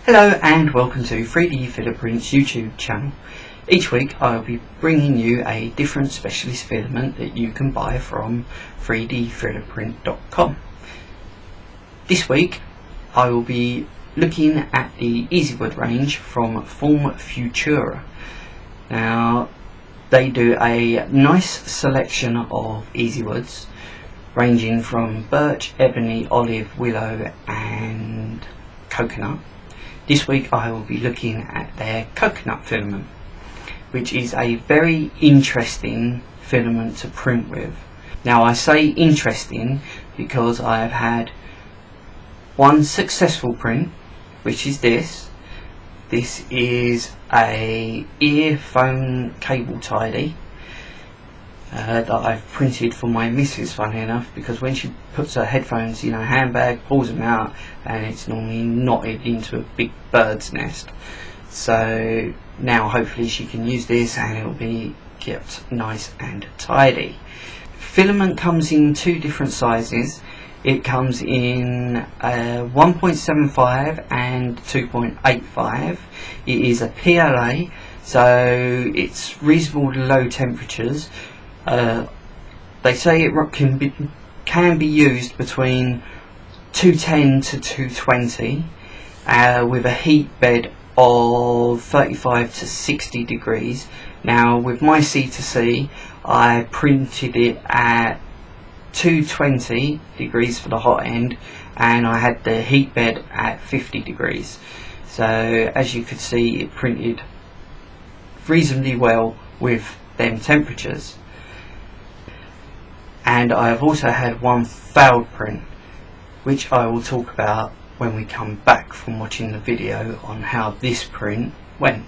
Hello and welcome to 3D Filaprint's YouTube channel. Each week I'll be bringing you a different specialist filament that you can buy from 3dfilaprint.com. This week I will be looking at the easywood range from formfutura. Now they do a nice selection of easywoods ranging from birch, ebony, olive, willow and coconut. This week I will be looking at their coconut filament, which is a very interesting filament to print with. Now I say interesting because I have had one successful print, which is this. This is a earphone cable tidy that I've printed for my missus, funny enough, because when she puts her headphones in her handbag, pulls them out, and it's normally knotted into a big bird's nest. So now hopefully she can use this and it'll be kept nice and tidy. Filament comes in two different sizes. It comes in 1.75 and 2.85. It is a PLA, so it's reasonable to low temperatures. They say it can be used between 210 to 220 with a heat bed of 35 to 60 degrees. Now with my C2C I printed it at 220 degrees for the hot end, and I had the heat bed at 50 degrees. So as you could see, it printed reasonably well with them temperatures. And I have also had one failed print, which I will talk about when we come back from watching the video on how this print went.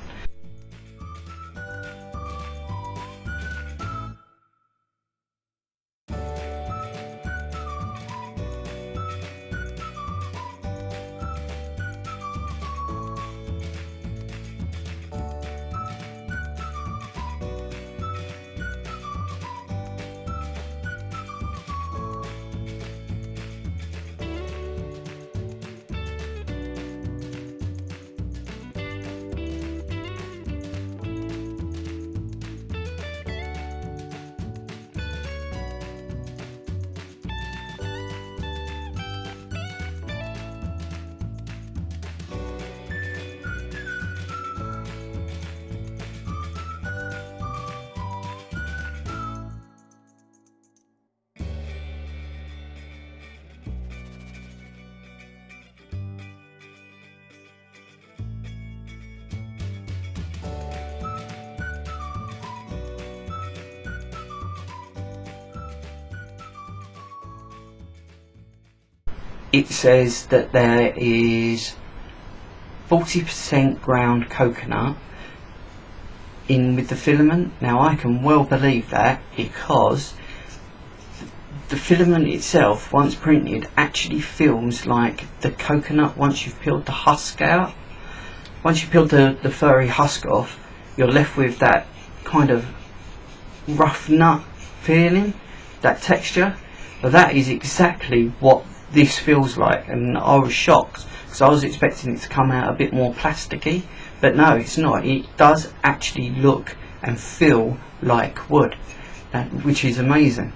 It says that there is 40% ground coconut in with the filament. Now I can well believe that, because the filament itself, once printed, actually feels like the coconut once you've peeled the husk out. Once you peel the furry husk off, you're left with that kind of rough nut feeling, that texture. But that is exactly what this feels like, and I was shocked because I was expecting it to come out a bit more plasticky, but no, it's not. It does actually look and feel like wood, which is amazing.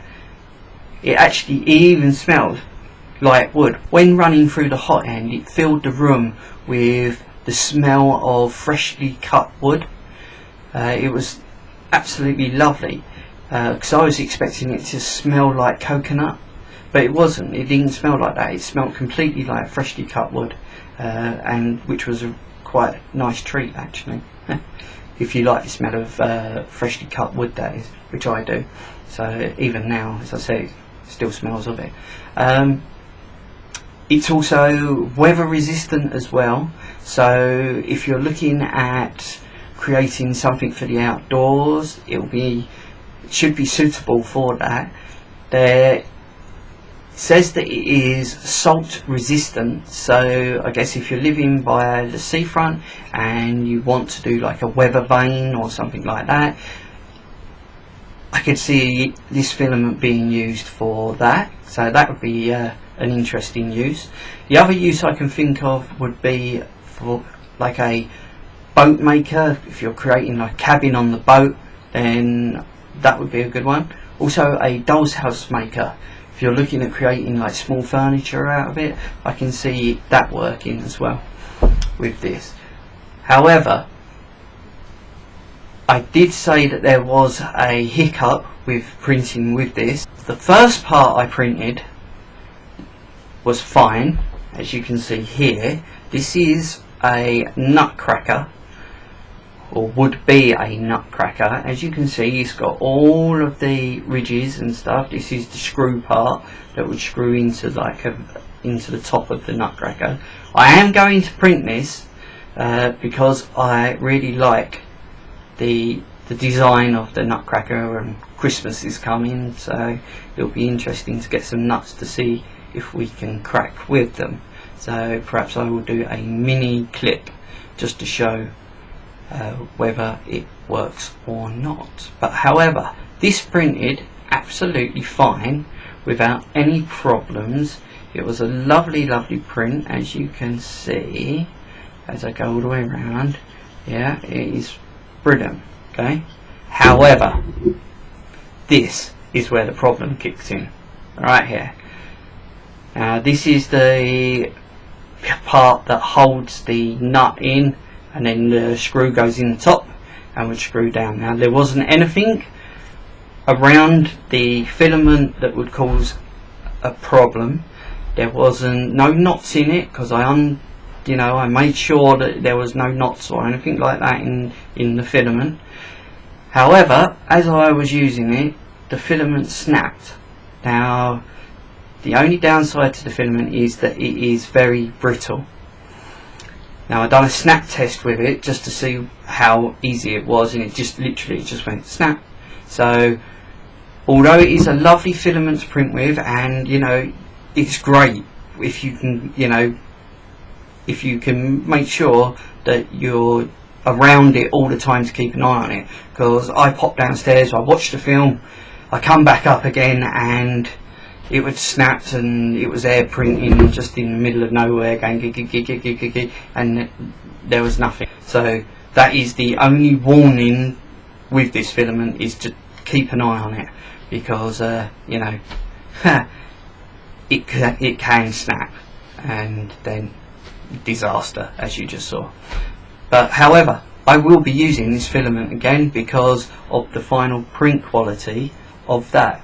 It even smells like wood. When running through the hot end, it filled the room with the smell of freshly cut wood. It was absolutely lovely, because I was expecting it to smell like coconut. But it wasn't. It didn't smell like that. It smelled completely like freshly cut wood, and which was a quite nice treat actually. If you like the smell of freshly cut wood, that is, which I do. So even now, as I say, it still smells of it. It's also weather resistant as well. So if you're looking at creating something for the outdoors, it should be suitable for that. There says that it is salt resistant, so I guess if you're living by the seafront and you want to do like a weather vane or something like that, I could see this filament being used for that. So that would be an interesting use. The other use I can think of would be for like a boat maker, if you're creating like a cabin on the boat, then that would be a good one. Also a doll's house maker, if you're looking at creating like small furniture out of it, I can see that working as well with this. However, I did say that there was a hiccup with printing with this. The first part I printed was fine, as you can see here. This is a Nutcracker, or would be a Nutcracker. As you can see, it's got all of the ridges and stuff. This is the screw part that would screw into into the top of the Nutcracker. I am going to print this because I really like the design of the Nutcracker, and Christmas is coming, so it'll be interesting to get some nuts to see if we can crack with them. So perhaps I will do a mini clip just to show whether it works or not. But however, this printed absolutely fine without any problems. It was a lovely print, as you can see as I go all the way around. Yeah, it is brilliant. Okay, however, this is where the problem kicks in, right here. Now this is the part that holds the nut in, and then the screw goes in the top and would screw down. Now there wasn't anything around the filament that would cause a problem. There wasn't no knots in it, because I made sure that there was no knots or anything like that in the filament. However, as I was using it, the filament snapped. Now the only downside to the filament is that it is very brittle. Now I've done a snap test with it just to see how easy it was, and it just literally just went snap. So although it is a lovely filament to print with, and it's great if you can if you can make sure that you're around it all the time to keep an eye on it, because I popped downstairs, I watched the film, I come back up again, and it would snapped, and it was air printing just in the middle of nowhere going gig, and there was nothing. So that is the only warning with this filament, is to keep an eye on it, because it can snap, and then disaster, as you just saw. But however, I will be using this filament again because of the final print quality of that.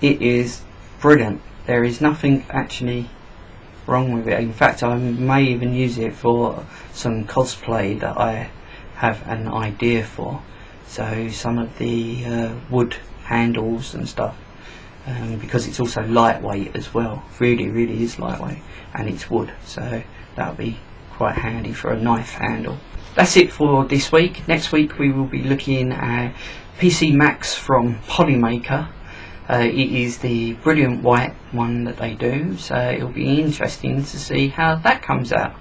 It is brilliant. There is nothing actually wrong with it. In fact, I may even use it for some cosplay that I have an idea for. So some of the wood handles and stuff, because it's also lightweight as well. Really is lightweight, and it's wood, so that'll be quite handy for a knife handle. That's it for this week. Next week we will be looking at PC Max from Polymaker. It is the brilliant white one that they do, so it'll be interesting to see how that comes out.